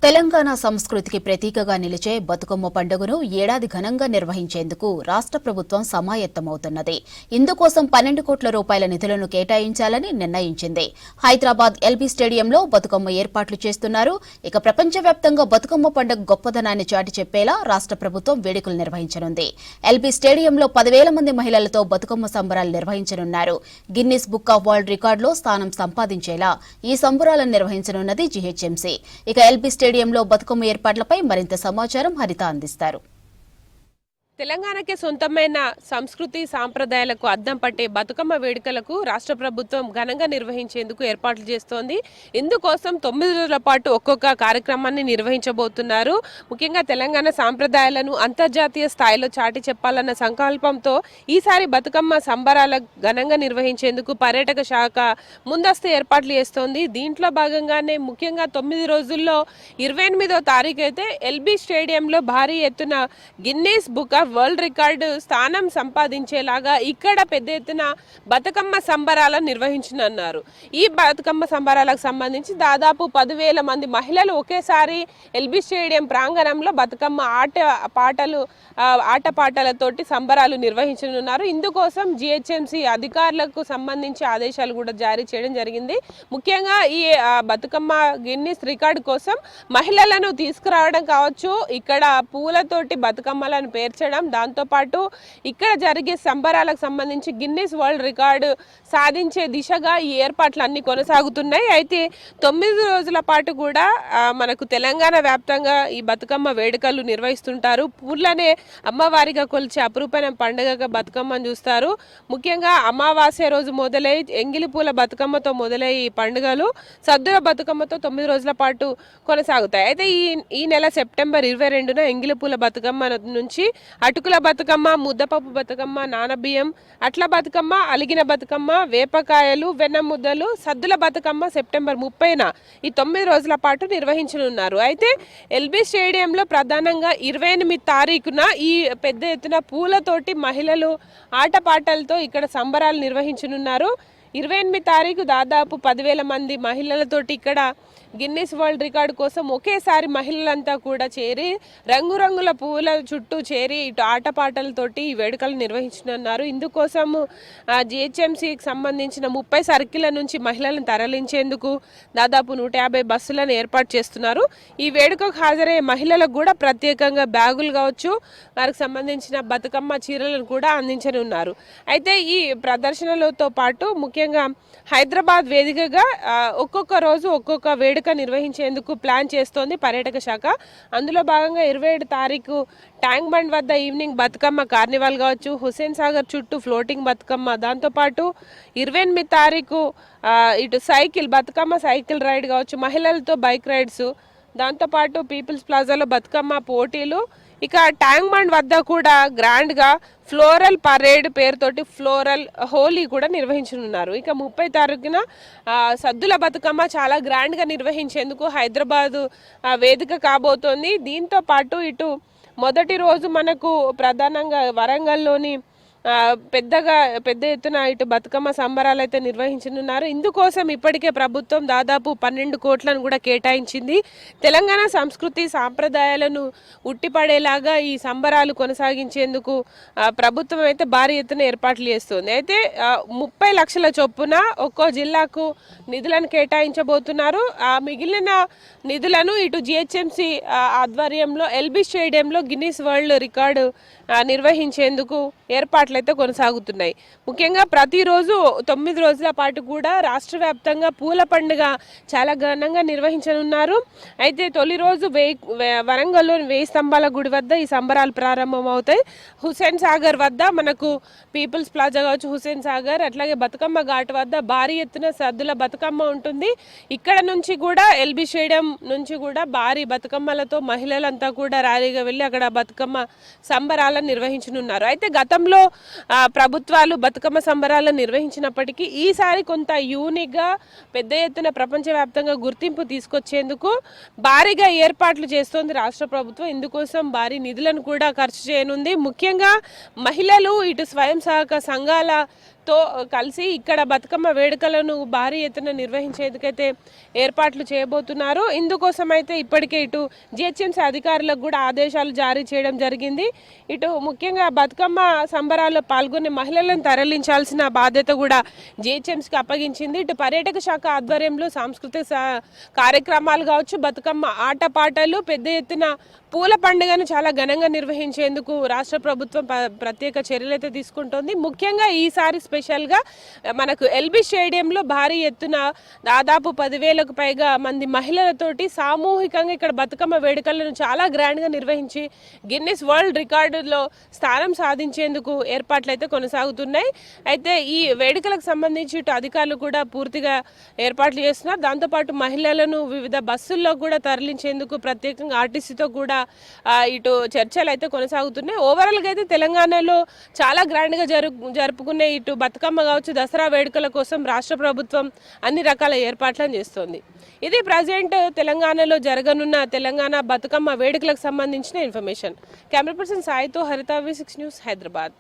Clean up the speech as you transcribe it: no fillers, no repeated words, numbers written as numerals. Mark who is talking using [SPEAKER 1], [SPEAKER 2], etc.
[SPEAKER 1] తెలంగాణ సంస్కృతికి ప్రతీకగా నిలిచే బతుకమ్మ పండుగను ఏడాది ఘనంగా నిర్వహించేందుకు రాష్ట్ర ప్రభుత్వం సమాయత్తమవుతున్నది. ఇందుకోసం 12 కోట్ల రూపాయల నిధులను కేటాయించాలని నిర్ణయించింది. హైదరాబాద్ ఎల్బీ స్టేడియంలో బతుకమ్మ ఏర్పాట్లు చేస్తున్నారు. ఇక ప్రపంచవ్యాప్తంగా బతుకమ్మ పండుగ గొప్పదనాన్ని చాటి చెప్పేలా రాష్ట్ర ప్రభుత్వం వేడుకలు నిర్వహించనుంది. ఎల్బీ స్టేడియంలో 10,000 మంది మహిళలతో బతుకమ్మ సంబరాలు నిర్వహించనున్నారు. గిన్నిస్ బుక్ ఆఫ్ వరల్డ్ రికార్డులో స్థానం సంపాదించేలా ఈ సంబరాలను నిర్వహించనున్నది జీహెచ్ఎంసీ. ఇక ఎల్బీ స్టేడియంలో బతుకమ్మ ఏర్పాట్లపై మరింత సమాచారం హరిత అందిస్తారు.
[SPEAKER 2] తెలంగాణకే సొంతమైన సంస్కృతి సాంప్రదాయాలకు అద్దం పట్టే బతుకమ్మ వేడుకలకు రాష్ట్ర ప్రభుత్వం ఘనంగా నిర్వహించేందుకు ఏర్పాట్లు చేస్తోంది. ఇందుకోసం 9 రోజుల పాటు ఒక్కొక్క కార్యక్రమాన్ని నిర్వహించబోతున్నారు. ముఖ్యంగా తెలంగాణ సాంప్రదాయాలను అంతర్జాతీయ స్థాయిలో చాటి చెప్పాలన్న సంకల్పంతో ఈసారి బతుకమ్మ సంబరాల ఘనంగా నిర్వహించేందుకు పర్యాటక శాఖ ముందస్తు ఏర్పాట్లు చేస్తోంది. దీంట్లో భాగంగానే ముఖ్యంగా 9 రోజుల్లో 28వ తారీఖు అయితే ఎల్బీ స్టేడియంలో భారీ ఎత్తున Guinness book of world record స్థానం సంపాదించేలాగా ఇక్కడ పెద్ద ఎత్తున బతుకమ్మ సంబరాలను నిర్వహించనున్నారు. ఈ బతుకమ్మ సంబరాలకు సంబంధించి దాదాపు 10,000 మంది మహిళలు ఒకేసారి ఎల్బీ స్టేడియం ప్రాంగణంలో బతుకమ్మ ఆటపాటలతోటి సంబరాలు నిర్వహించనున్నారు. ఇందుకోసం జీహెచ్ఎంసీ అధికారులకు సంబంధించి ఆదేశాలు కూడా జారీ చేయడం జరిగింది. ముఖ్యంగా ఈ బతుకమ్మ గిన్నిస్ రికార్డు కోసం మహిళలను తీసుకురావడం కావచ్చు, ఇక్కడ పూలతోటి బతుకమ్మలను పేర్చడం, దాంతోపాటు ఇక్కడ జరిగే సంబరాలకు సంబంధించి గిన్నిస్ వరల్డ్ రికార్డు సాధించే దిశగా ఈ ఏర్పాట్లు అన్ని కొనసాగుతున్నాయి. అయితే 9 రోజుల పాటు కూడా మనకు తెలంగాణ వ్యాప్తంగా ఈ బతుకమ్మ వేడుకలు నిర్వహిస్తుంటారు. పూలనే అమ్మవారిగా కొలిచే అపురూపమైన పండుగగా బతుకమ్మను చూస్తారు. ముఖ్యంగా అమావాస్య రోజు మొదలై ఎంగిలి పూల బతుకమ్మతో మొదలై ఈ పండుగలు సద్దుల బతుకమ్మతో 9 రోజుల పాటు కొనసాగుతాయి. అయితే ఈ నెల సెప్టెంబర్ 22న ఎంగిలి పూల బతుకమ్మ నుంచి అటుకుల బతుకమ్మ, ముద్దపప్పు బతుకమ్మ, నానబియ్యం, అట్ల బతుకమ్మ, అలిగిన బతుకమ్మ, వేపకాయలు, వెన్న ముద్దలు, సద్దుల బతుకమ్మ సెప్టెంబర్ 30న ఈ 9 రోజుల పాటు నిర్వహించనున్నారు. అయితే ఎల్బీ స్టేడియంలో ప్రధానంగా 28 తారీఖున ఈ పెద్ద ఎత్తున పూలతోటి మహిళలు ఆటపాటలతో ఇక్కడ సంబరాలు నిర్వహించనున్నారు. 28 తారీఖు దాదాపు 10,000 మంది మహిళలతోటి ఇక్కడ గిన్నిస్ వరల్డ్ రికార్డు కోసం ఒకేసారి మహిళలంతా కూడా చేరి రంగురంగుల పువ్వుల చుట్టూ చేరి ఇటు ఆటపాటలతోటి ఈ వేడుకలు నిర్వహించనున్నారు. ఇందుకోసము జిహెచ్ఎంసీకి సంబంధించిన 30 సర్కిళ్ల నుంచి మహిళలను తరలించేందుకు దాదాపు 150 బస్సులను ఏర్పాటు చేస్తున్నారు. ఈ వేడుకకు హాజరయ్యే మహిళలకు కూడా ప్రత్యేకంగా బ్యాగులు కావచ్చు, వారికి సంబంధించిన బతుకమ్మ చీరలను కూడా అందించనున్నారు. అయితే ఈ ప్రదర్శనలతో పాటు ముఖ్యంగా హైదరాబాద్ వేదికగా ఒక్కొక్క రోజు ఒక్కొక్క వేడుక నిర్వహించేందుకు ప్లాన్ చేస్తోంది పర్యాటక శాఖ. అందులో భాగంగా 27 తారీఖు ట్యాంక్ బండ్ వద్ద ఈవినింగ్ బతుకమ్మ కార్నివాల్ కావచ్చు, హుస్సేన్ సాగర్ చుట్టూ ఫ్లోటింగ్ బతుకమ్మ, దాంతోపాటు 28 తారీఖు ఇటు బతుకమ్మ సైకిల్ రైడ్ కావచ్చు, మహిళలతో బైక్ రైడ్స్, దాంతోపాటు పీపుల్స్ ప్లాజాలో బతుకమ్మ పోటీలు, ఇక ట్యాంక్ బండ్ వద్ద కూడా గ్రాండ్గా ఫ్లోరల్ పరేడ్ పేరుతోటి ఫ్లోరల్ హోలీ కూడా నిర్వహించనున్నారు. ఇక 30 తారీఖున సద్దుల బతుకమ్మ చాలా గ్రాండ్గా నిర్వహించేందుకు హైదరాబాదు వేదిక కాబోతోంది. దీంతో పాటు ఇటు మొదటి రోజు మనకు ప్రధానంగా వరంగల్లోని పెద్ద ఎత్తున ఇటు బతుకమ్మ సంబరాలు అయితే నిర్వహించనున్నారు. ఇందుకోసం ఇప్పటికే ప్రభుత్వం దాదాపు 12 కోట్లను కూడా కేటాయించింది. తెలంగాణ సంస్కృతి సాంప్రదాయాలను ఉట్టిపడేలాగా ఈ సంబరాలు కొనసాగించేందుకు ప్రభుత్వం అయితే భారీ ఎత్తున ఏర్పాట్లు చేస్తుంది. అయితే 30 లక్షల చొప్పున ఒక్కో జిల్లాకు నిధులను కేటాయించబోతున్నారు. ఆ మిగిలిన నిధులను ఇటు జిహెచ్ఎంసీ ఆధ్వర్యంలో ఎల్బీ స్టేడియంలో గిన్నిస్ వరల్డ్ రికార్డు నిర్వహించేందుకు ఏర్పాట్లయితే కొనసాగుతున్నాయి. ముఖ్యంగా ప్రతిరోజు 9 రోజుల పాటు కూడా రాష్ట్ర వ్యాప్తంగా పూల పండుగ చాలా ఘనంగా నిర్వహించనున్నారు. అయితే తొలి రోజు వరంగల్లోని 1000 స్తంభాల గుడి వద్ద ఈ సంబరాలు ప్రారంభమవుతాయి. హుస్సేన్ సాగర్ వద్ద మనకు పీపుల్స్ ప్లాజా కావచ్చు, హుస్సేన్ సాగర్, అట్లాగే బతుకమ్మ ఘాట్ వద్ద భారీ ఎత్తున సద్దుల బతుకమ్మ ఉంటుంది. ఇక్కడ నుంచి కూడా ఎల్బీ స్టేడియం నుంచి కూడా భారీ బతుకమ్మలతో మహిళలంతా కూడా ర్యాలీగా వెళ్ళి అక్కడ బతుకమ్మ సంబరాలను నిర్వహించనున్నారు. అయితే గతంలో ప్రభుత్వాలు బతుకమ్మ సంబరాలను నిర్వహించినప్పటికీ ఈసారి కొంత యూనిక్గా పెద్ద ఎత్తున ప్రపంచవ్యాప్తంగా గుర్తింపు తీసుకొచ్చేందుకు భారీగా ఏర్పాట్లు చేస్తోంది రాష్ట్ర ప్రభుత్వం. ఇందుకోసం భారీ నిధులను కూడా ఖర్చు చేయనుంది. ముఖ్యంగా మహిళలు ఇటు స్వయం సహాయక సంఘాల తో కలిసి ఇక్కడ బతుకమ్మ వేడుకలను భారీ ఎత్తున నిర్వహించేందుకైతే ఏర్పాట్లు చేయబోతున్నారు. ఇందుకోసం అయితే ఇప్పటికే ఇటు జిహెచ్ఎంసీ అధికారులకు కూడా ఆదేశాలు జారీ చేయడం జరిగింది. ఇటు ముఖ్యంగా బతుకమ్మ సంబరాల్లో పాల్గొనే మహిళలను తరలించాల్సిన బాధ్యత కూడా జిహెచ్ఎంసీకి అప్పగించింది. ఇటు పర్యాటక శాఖ ఆధ్వర్యంలో సాంస్కృతిక కార్యక్రమాలు కావచ్చు, బతుకమ్మ ఆటపాటలు, పెద్ద ఎత్తున పూల పండుగను చాలా ఘనంగా నిర్వహించేందుకు రాష్ట్ర ప్రభుత్వం ప్రత్యేక చర్యలు అయితే తీసుకుంటోంది. ముఖ్యంగా ఈసారి స్పెషల్గా మనకు ఎల్బీ స్టేడియంలో భారీ ఎత్తున దాదాపు 10,000కు పైగా మంది మహిళలతోటి సామూహికంగా ఇక్కడ బతుకమ్మ వేడుకలను చాలా గ్రాండ్గా నిర్వహించి గిన్నిస్ వరల్డ్ రికార్డులో స్థానం సాధించేందుకు ఏర్పాట్లు అయితే కొనసాగుతున్నాయి. అయితే ఈ వేడుకలకు సంబంధించి ఇటు అధికారులు కూడా పూర్తిగా ఏర్పాట్లు చేస్తున్నారు. దాంతోపాటు మహిళలను వివిధ బస్సుల్లో కూడా తరలించేందుకు ప్రత్యేకంగా ఆర్టీసీతో కూడా ఇటు చర్చలు అయితే కొనసాగుతున్నాయి. ఓవరాల్గా అయితే తెలంగాణలో చాలా గ్రాండ్గా జరుపుకునే ఇటు బతుకమ్మ కావచ్చు, దసరా వేడుకల కోసం రాష్ట్ర ప్రభుత్వం అన్ని రకాల ఏర్పాట్లను చేస్తోంది. ఇది ప్రజెంట్ తెలంగాణలో జరగనున్న తెలంగాణ బతుకమ్మ వేడుకలకు సంబంధించిన ఇన్ఫర్మేషన్. కెమెరా పర్సన్ సాయితో హరిత V6 న్యూస్, హైదరాబాద్.